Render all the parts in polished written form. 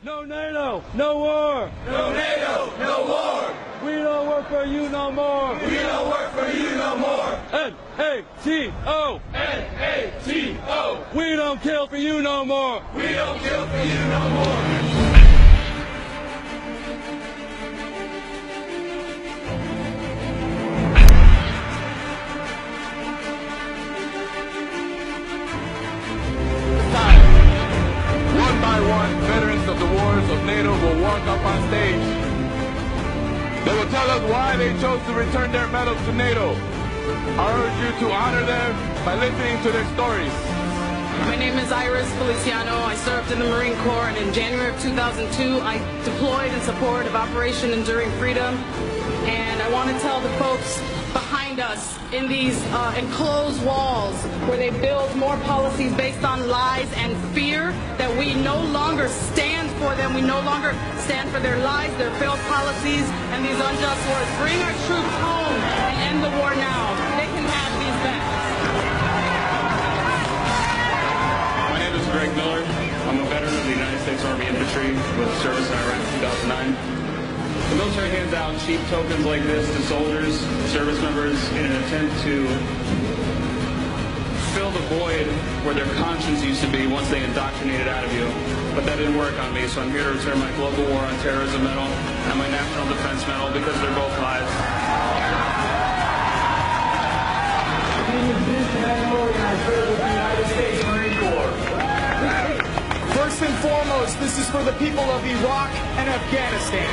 No NATO, no war. No NATO, no war. We don't work for you no more. We don't work for you no more. N-A-T-O. N-A-T-O. We don't kill for you no more. We don't kill for you no more. One by one, veterans of the wars of NATO will walk up on stage. They will tell us why they chose to return their medals to NATO. I urge you to honor them by listening to their stories. My name is Iris Feliciano. I served in the Marine Corps, and in January of 2002, I deployed in support of Operation Enduring Freedom. And I want to tell the folks behind us in these enclosed walls where they build more policies based on lies and fear that we no longer stand for them. We no longer stand for their lies, their failed policies, and these unjust wars. Bring our troops home and end the war now. They can have these back. My name is Greg Miller. I'm a veteran of the United States Army Infantry with service in Iraq in 2009. The military hands out cheap tokens like this to soldiers, service members, in an attempt to fill the void where their conscience used to be once they indoctrinated out of you. But that didn't work on me, so I'm here to return my Global War on Terrorism medal and my National Defense medal because they're both lies. My name is Vince Manuel, and I serve with the United States Marine Corps. First and foremost, this is for the people of Iraq and Afghanistan.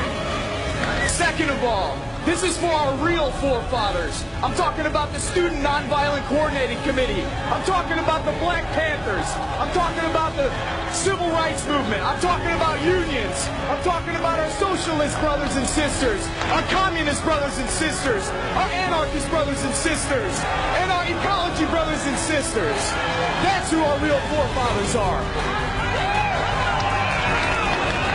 Second of all, this is for our real forefathers. I'm talking about the Student Nonviolent Coordinating Committee. I'm talking about the Black Panthers. I'm talking about the Civil Rights Movement. I'm talking about unions. I'm talking about our socialist brothers and sisters, our communist brothers and sisters, our anarchist brothers and sisters, and our ecology brothers and sisters. That's who our real forefathers are.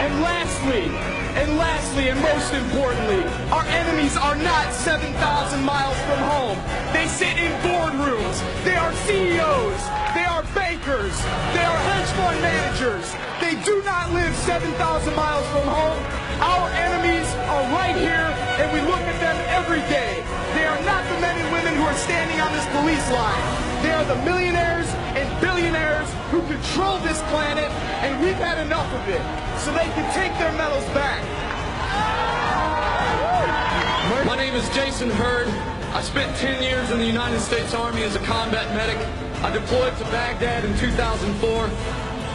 And lastly, and most importantly, our enemies are not 7,000 miles from home. They sit in boardrooms. They are CEOs. They are bankers. They are hedge fund managers. They do not live 7,000 miles from home. Our enemies are right here, and we look at them every day. They are not the men and women who are standing on this police line. They are the millionaires and billionaires who control this planet, and we've had enough of it, so they can take their medals back. My name is Jason Hurd. I spent 10 years in the United States Army as a combat medic. I deployed to Baghdad in 2004.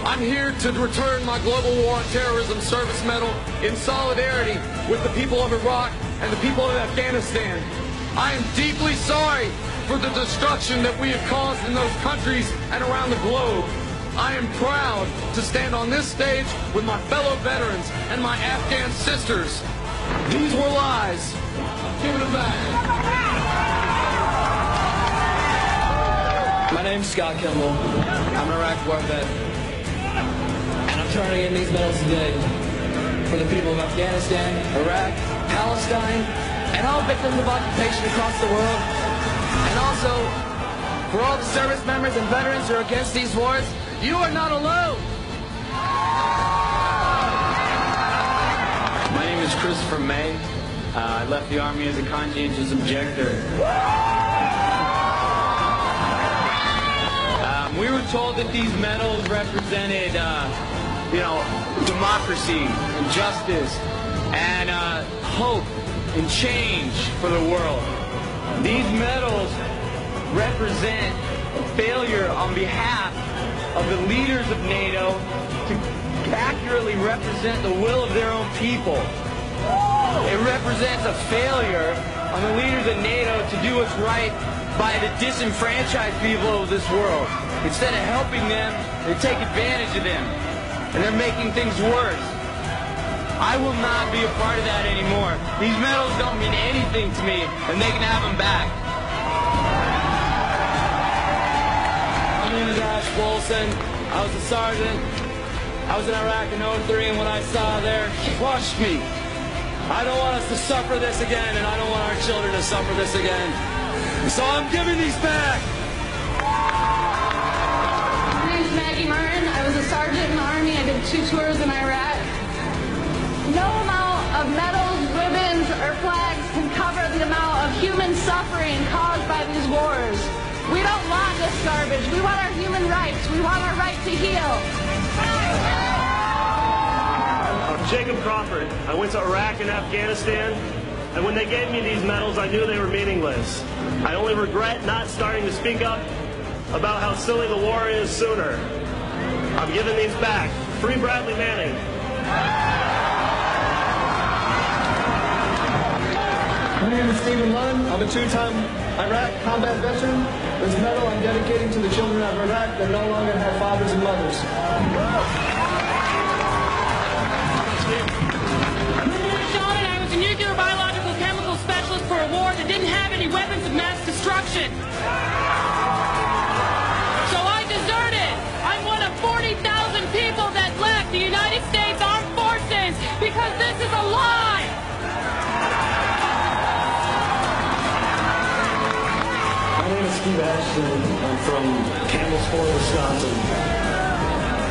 I'm here to return my Global War on Terrorism service medal in solidarity with the people of Iraq and the people of Afghanistan. I am deeply sorry for the destruction that we have caused in those countries and around the globe. I am proud to stand on this stage with my fellow veterans and my Afghan sisters. These were lies. Give it back. My name's Scott Kimball. I'm an Iraq war vet. And I'm turning in these medals today for the people of Afghanistan, Iraq, Palestine, and all victims of occupation across the world. And also, for all the service members and veterans who are against these wars, you are not alone. My name is Christopher May. I left the Army as a conscientious objector. We were told that these medals represented, democracy and justice and hope and change for the world. These medals represent failure on behalf of the leaders of NATO to accurately represent the will of their own people. It represents a failure on the leaders of NATO to do what's right by the disenfranchised people of this world. Instead of helping them, they take advantage of them, and they're making things worse. I will not be a part of that anymore. These medals don't mean anything to me, and they can have them back. My name is Ash Wilson. I was a sergeant. I was in Iraq in 03, and what I saw there crushed me. I don't want us to suffer this again, and I don't want our children to suffer this again. So I'm giving these back. My name is Maggie Martin. I was a sergeant in the Army. I did 2 tours in Iraq. No amount of medals, ribbons, or flags can cover the amount of human suffering caused by these wars. We don't want this garbage. We want our human rights. We want our right to heal. I'm Jacob Crawford. I went to Iraq and Afghanistan, and when they gave me these medals, I knew they were meaningless. I only regret not starting to speak up about how silly the war is sooner. I'm giving these back. Free Bradley Manning. My name is Stephen Lunn. I'm a two-time Iraq combat veteran. This medal I'm dedicating to the children of Iraq that no longer have fathers and mothers. Sean and I was a nuclear, biological, chemical specialist for a war that didn't have any weapons of mass destruction. So I deserted. I'm one of 40,000 people that left the United States Armed Forces because this is a lie. My name is Steve Ashton. I'm from Campbellsport, Wisconsin.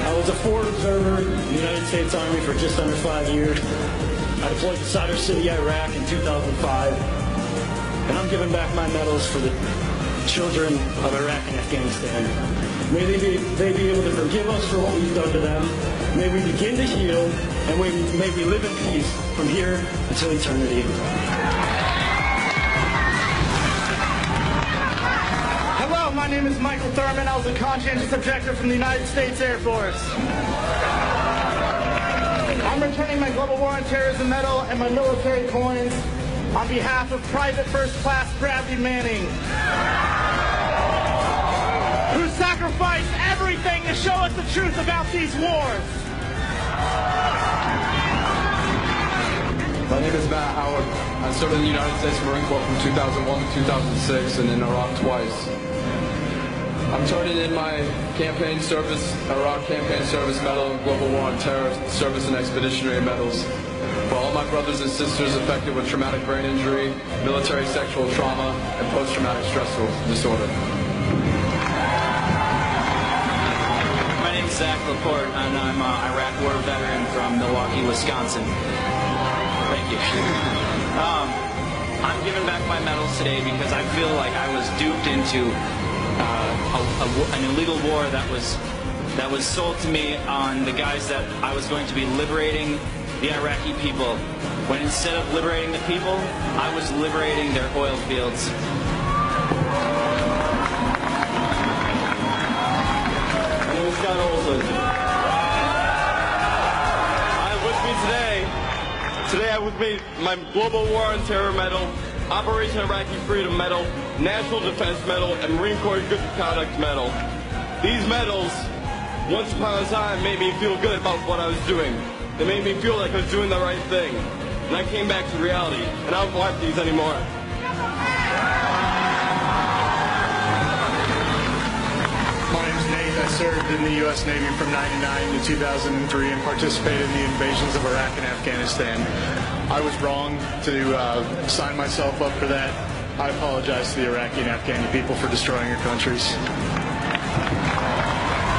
I was a forward observer in the United States Army for just under 5 years. I deployed to Sadr City, Iraq in 2005. And I'm giving back my medals for the children of Iraq and Afghanistan. May they be able to forgive us for what we've done to them. May we begin to heal, and may we live in peace from here until eternity. Hello, my name is Michael Thurman. I was a conscientious objector from the United States Air Force. I'm returning my Global War on Terrorism medal and my military coins on behalf of Private First Class Bradley Manning, who sacrificed everything to show us the truth about these wars. My name is Matt Howard. I served in the United States Marine Corps from 2001 to 2006 and in Iraq twice. I'm turning in my campaign service, Iraq Campaign Service Medal, Global War on Terror, Service and Expeditionary Medals for all my brothers and sisters affected with traumatic brain injury, military sexual trauma, and post-traumatic stress disorder. My name is Zach Laporte, and I'm an Iraq War veteran from Milwaukee, Wisconsin. Thank you. I'm giving back my medals today because I feel like I was duped into an illegal war that was sold to me on the guise that I was going to be liberating the Iraqi people, when instead of liberating the people, I was liberating their oil fields. My name is Scott Olson. I have with me today I have with me my Global War on Terror medal, Operation Iraqi Freedom medal, National Defense medal, and Marine Corps Good Conduct medal. These medals, once upon a time, made me feel good about what I was doing. They made me feel like I was doing the right thing. And I came back to reality, and I don't want these anymore. My name's Nate. I served in the U.S. Navy from 1999 to 2003 and participated in the invasions of Iraq and Afghanistan. I was wrong to sign myself up for that. I apologize to the Iraqi and Afghani people for destroying your countries.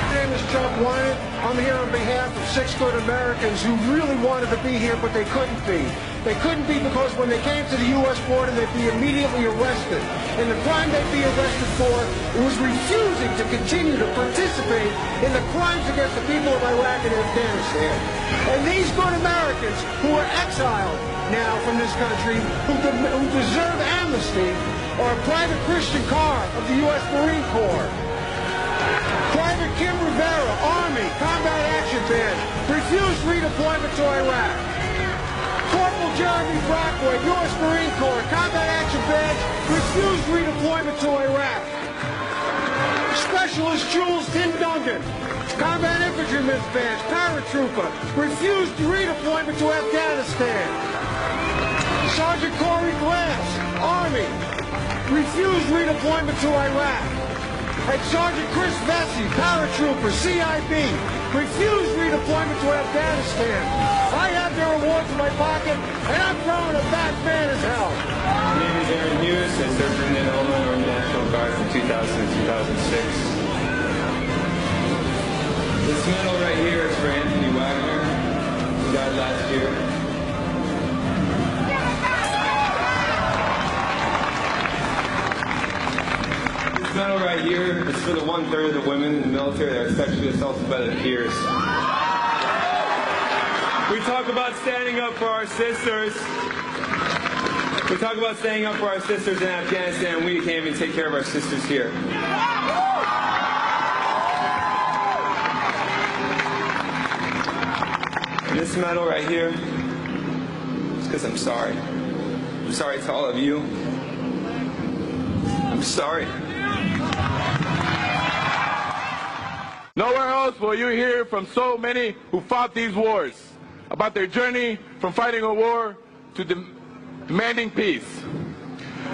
My name is Chuck Wyatt. I'm here on behalf of 6 good Americans who really wanted to be here, but they couldn't be. They couldn't be because when they came to the U.S. border, they'd be immediately arrested. And the crime they'd be arrested for was refusing to continue to participate in the crimes against the people of Iraq and Afghanistan. And these good Americans who are exiled now from this country, who deserve amnesty, are a Private Christian Carr of the U.S. Marine Corps. Private Kim Rivera, Army, Combat Action Band, refused redeployment to Iraq. Corporal Jeremy Brockway, U.S. Marine Corps, Combat Action Band, refused redeployment to Iraq. Specialist Jules Tim Duncan, Combat Infantryman's Band, paratrooper, refused redeployment to Afghanistan. Sergeant Corey Glass, Army, refused redeployment to Iraq. And Sergeant Chris Vesey, paratrooper, CIB, refused redeployment to Afghanistan. I have their awards in my pocket, and I'm throwing a back man as hell. My name is Aaron Hughes. I served in the Illinois National Guard from 2000 to 2006. This medal right here is for Anthony Wagner, who died last year. for the 1/3 of the women in the military that are sexually assaulted by their peers. We talk about standing up for our sisters. We talk about standing up for our sisters in Afghanistan, and we can't even take care of our sisters here. This medal right here is because I'm sorry. I'm sorry to all of you. I'm sorry. Nowhere else will you hear from so many who fought these wars about their journey from fighting a war to demanding peace.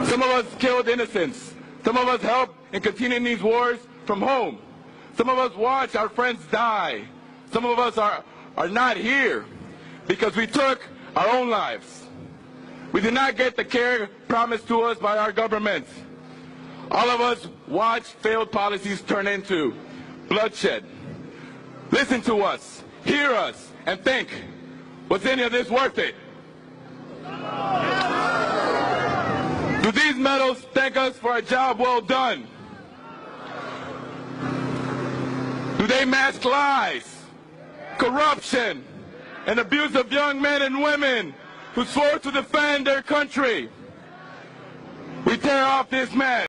Some of us killed innocents. Some of us helped in continuing these wars from home. Some of us watched our friends die. Some of us are not here because we took our own lives. We did not get the care promised to us by our government. All of us watched failed policies turn into bloodshed. Listen to us, hear us, and think, was any of this worth it? Do these medals thank us for a job well done? Do they mask lies, corruption, and abuse of young men and women who swore to defend their country? We tear off this mask.